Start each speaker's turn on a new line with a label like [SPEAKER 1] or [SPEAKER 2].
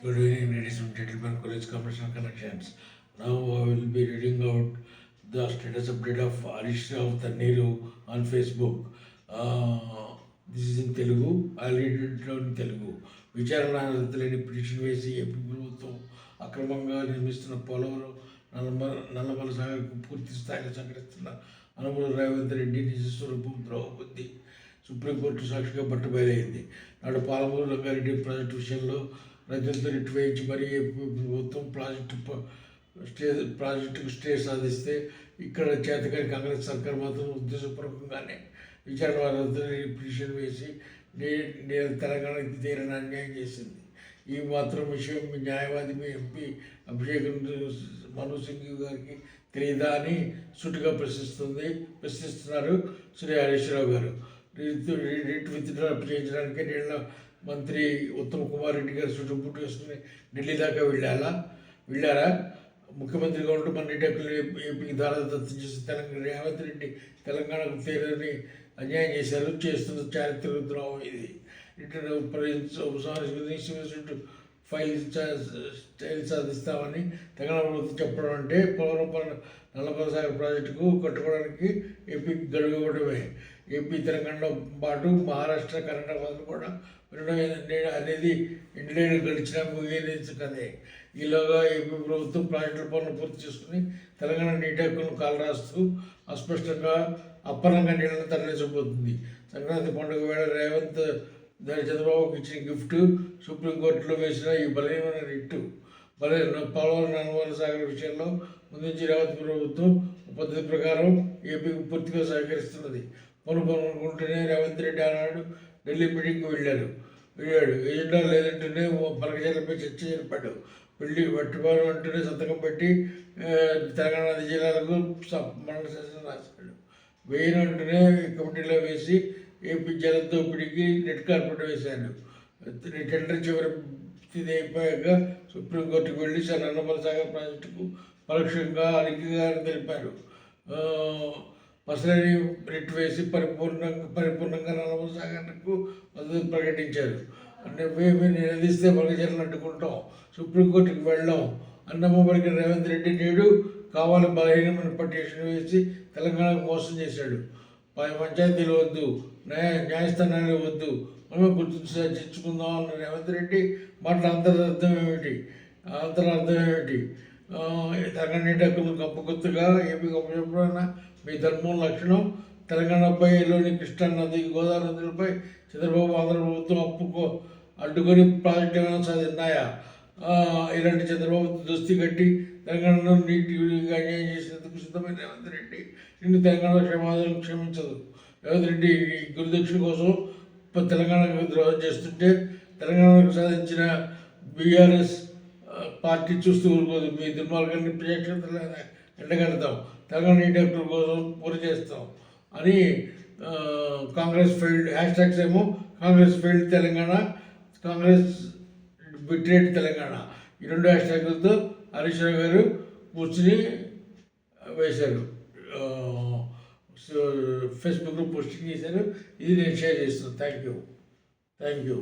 [SPEAKER 1] Good evening, ladies and gentlemen, college commercial connections. Now I will be reading out the status update of Harish Rao Tanneeru on Facebook. This is in Telugu. I'll read it out in Telugu. విచారణ లేని petition వేసి AP ప్రభుత్వం అక్రమంగా నిర్మిస్తున్న పోలవరం నల్లమల సాగర్కు పూర్తి స్థాయిలో సహకరిస్తున్న అనుమల రేవంత్ రెడ్డి నిజ స్వరూపం ద్రోహబుద్ధి సుప్రీంకోర్టు సాక్షిగా బట్టబయలైంది. నాడు పాలమూరు రంగారెడ్డి ప్రాజెక్టు విషయంలో రైతులతో రిట్ వేయించి మరీ ప్రభుత్వం ప్రాజెక్టుకు స్టే సాధిస్తే ఇక్కడ చేతకాని కాంగ్రెస్ సర్కార్ మాత్రం ఉద్దేశపూర్వకంగానే విచారణ వారంతో పిటిషన్ వేసి తెలంగాణకి తీరని అన్యాయం చేసింది. ఈ మాత్రం విషయం న్యాయవాది ఎంపీ అభిషేక్ మను సింగ్ గారికి తెలియదా అని సూటిగా ప్రశ్నిస్తున్నారు శ్రీ హరీష్ రావు గారు. రిట్ విత్డ్రా చేయించడానికి నీళ్ళ మంత్రి ఉత్తమ్ కుమార్ రెడ్డి గారు చుట్టుముట్టు వేసుకుని ఢిల్లీ దాకా వెళ్ళారా? ముఖ్యమంత్రిగా ఉంటూ మన నీటెక్కులు ఏపీకి దారాదత్తం చేసి రేవంత్ రెడ్డి తెలంగాణకు తీరని అన్యాయం చేస్తున్న చారిత్రక ద్రోహం ఇది. రిటర్న్ ఫైల్ సాధిస్తామని తెలంగాణ ప్రభుత్వం చెప్పడం అంటే పోలవరం నల్లమల సాగర్ ప్రాజెక్టుకు కట్టుకోవడానికి ఏపీకి గడువు ఇవ్వడమే. ఏపీ తెలంగాణలో పాటు మహారాష్ట్ర కర్ణాటకలు కూడా వినడం అనేది ఇండియన్ గడిచిన ముగియలేదు కదే. ఈలోగా ఏపీ ప్రభుత్వం ప్రాజెక్టుల పనులు పూర్తి చేసుకుని తెలంగాణ నీటి హక్కులను కాలరాస్తూ అస్పష్టంగా అప్పనంగా నీళ్ళను తరలించబోతుంది. సంక్రాంతి పండుగ వేళ రేవంత్ చంద్రబాబుకి ఇచ్చిన గిఫ్ట్ సుప్రీంకోర్టులో వేసిన ఈ బలహీనమైన రిట్టు పోలవరం నల్లమల సాగర్ విషయంలో ముందుంచి రేవంత్ ప్రభుత్వం పద్ధతి ప్రకారం ఏపీకి పూర్తిగా సహకరిస్తున్నది. అనుకుంటేనే రేవంత్ రెడ్డి ఆనాడు ఢిల్లీ మీటింగ్కి వెళ్ళాడు. ఎజెండా లేదంటేనే పలకజాలపై చర్చ జరిపాడు. వట్టివారం అంటూనే సంతకం పెట్టి తెలంగాణ జిల్లాలకు మండల శాసనం రాశాడు. వెయ్యినంటూనే కమిటీలో వేసి ఏపీ జల దోపిడీకి రెడ్ కార్పెట్ వేశాడు. టెండర్ చివరి స్థితి అయిపోయాక సుప్రీంకోర్టుకు వెళ్ళి నల్లమల సాగర్ ప్రాజెక్టుకు పరోక్షంగా అలింగిగారు తెలిపారు. పసలేని రిట్ వేసి పరిపూర్ణంగా నల్లమల సాగర్కు మద్దతు ప్రకటించారు. అంటే మేము నిలదీస్తే మగజలను అడ్డుకుంటాం, సుప్రీంకోర్టుకు వెళ్ళాం అన్నమ్మబడికి రేవంత్ రెడ్డి నేడు కావాలి బలహీనమైన పటిషన్ వేసి తెలంగాణకు మోసం చేశాడు. పంచాయతీలు వద్దు, న్యాయస్థానాలు వద్దు, మనమే గుర్తించి చర్చించుకుందాం అన్న రేవంత్ రెడ్డి మాటల అంతరార్థం ఏమిటి? తెలంగాణ నీటి హక్కులు కప్పుకొత్తగా ఏపీ కప్పచెప్పడైనా మీ ధర్మం లక్షణం తెలంగాణపైలోని కృష్ణా నది, గోదావరి నదులపై చంద్రబాబు ఆంధ్ర ప్రభుత్వం అడ్డుకొని ప్రాజెక్టు ఏమైనా సాధిన్నాయా? ఇలాంటి చంద్రబాబు దోస్తీ కట్టి తెలంగాణలో నీటి అన్యాయం చేసేందుకు సిద్ధమైన రేవంత్ రెడ్డి నిన్ను తెలంగాణ క్షమించదు. రేవంత్ రెడ్డి గురుదక్షిణ కోసం తెలంగాణకు ద్రోహం చేస్తుంటే తెలంగాణకు సాధించిన బీఆర్ఎస్ పార్టీ చూస్తూ ఊరుకోదు. మీ దుర్మార్గాన్ని ప్రజాక్షేత్రాలు ఎండగడతాం, తెలంగాణ నీటి హక్కుల కోసం పూర్తి చేస్తాం అని కాంగ్రెస్ ఫెయిల్డ్ హ్యాష్ట్యాగ్స్ ఏమో కాంగ్రెస్ ఫెయిల్డ్ తెలంగాణ, కాంగ్రెస్ బిట్రేట్ తెలంగాణ, ఈ రెండు హ్యాష్ట్యాగ్లతో హరీష్ రావు గారు కూర్చుని వేశారు. ఫేస్బుక్లో పోస్టింగ్ చేశారు. ఇది నేను షేర్ చేస్తున్నాను. Thank you.